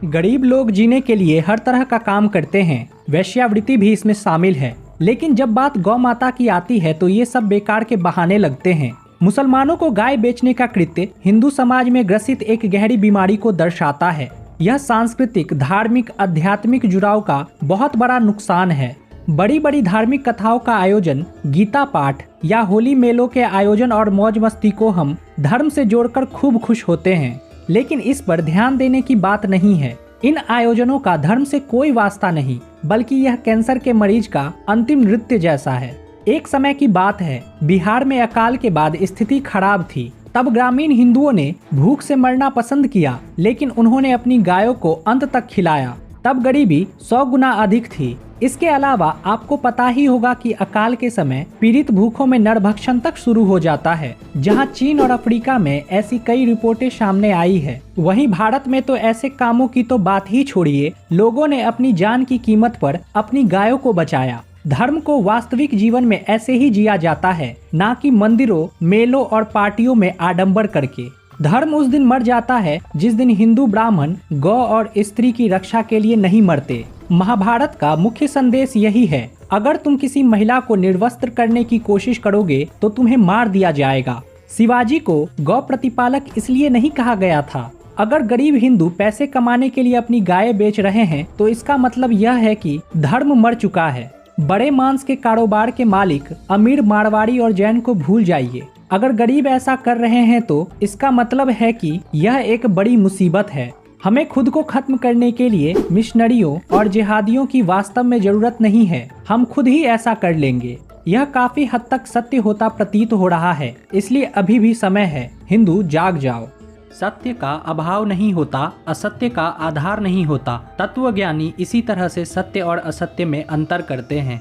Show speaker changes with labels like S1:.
S1: गरीब लोग जीने के लिए हर तरह का काम करते हैं, वेश्यावृत्ति भी इसमें शामिल है। लेकिन जब बात गौ माता की आती है तो ये सब बेकार के बहाने लगते हैं। मुसलमानों को गाय बेचने का कृत्य हिंदू समाज में ग्रसित एक गहरी बीमारी को दर्शाता है। यह सांस्कृतिक, धार्मिक, आध्यात्मिक जुड़ाव का बहुत बड़ा नुकसान है। बड़ी बड़ी धार्मिक कथाओं का आयोजन, गीता पाठ या होली मेलों के आयोजन और मौज मस्ती को हम धर्म से जोड़कर खूब खुश होते हैं, लेकिन इस पर ध्यान देने की बात नहीं है। इन आयोजनों का धर्म से कोई वास्ता नहीं, बल्कि यह कैंसर के मरीज का अंतिम नृत्य जैसा है। एक समय की बात है, बिहार में अकाल के बाद स्थिति खराब थी। तब ग्रामीण हिंदुओं ने भूख से मरना पसंद किया, लेकिन उन्होंने अपनी गायों को अंत तक खिलाया। तब गरीबी 100 गुना अधिक थी। इसके अलावा आपको पता ही होगा कि अकाल के समय पीड़ित भूखों में नरभक्षण तक शुरू हो जाता है, जहां चीन और अफ्रीका में ऐसी कई रिपोर्टें सामने आई है। वहीं भारत में तो ऐसे कामों की तो बात ही छोड़िए, लोगों ने अपनी जान की कीमत पर अपनी गायों को बचाया। धर्म को वास्तविक जीवन में ऐसे ही जिया जाता है, ना कि मंदिरों, मेलों और पार्टियों में आडंबर करके। धर्म उस दिन मर जाता है जिस दिन हिंदू ब्राह्मण गौ और स्त्री की रक्षा के लिए नहीं मरते। महाभारत का मुख्य संदेश यही है, अगर तुम किसी महिला को निर्वस्त्र करने की कोशिश करोगे तो तुम्हें मार दिया जाएगा। शिवाजी को गौ प्रतिपालक इसलिए नहीं कहा गया था। अगर गरीब हिंदू पैसे कमाने के लिए अपनी गायें बेच रहे हैं तो इसका मतलब यह है कि धर्म मर चुका है। बड़े मांस के कारोबार के मालिक अमीर मारवाड़ी और जैन को भूल जाइए। अगर गरीब ऐसा कर रहे हैं तो इसका मतलब है कि यह एक बड़ी मुसीबत है। हमें खुद को खत्म करने के लिए मिशनरियों और जिहादियों की वास्तव में जरूरत नहीं है, हम खुद ही ऐसा कर लेंगे। यह काफी हद तक सत्य होता प्रतीत हो रहा है, इसलिए अभी भी समय है। हिंदू जाग जाओ। सत्य का अभाव नहीं होता, असत्य का आधार नहीं होता। तत्वज्ञानी इसी तरह से सत्य और असत्य में अंतर करते हैं।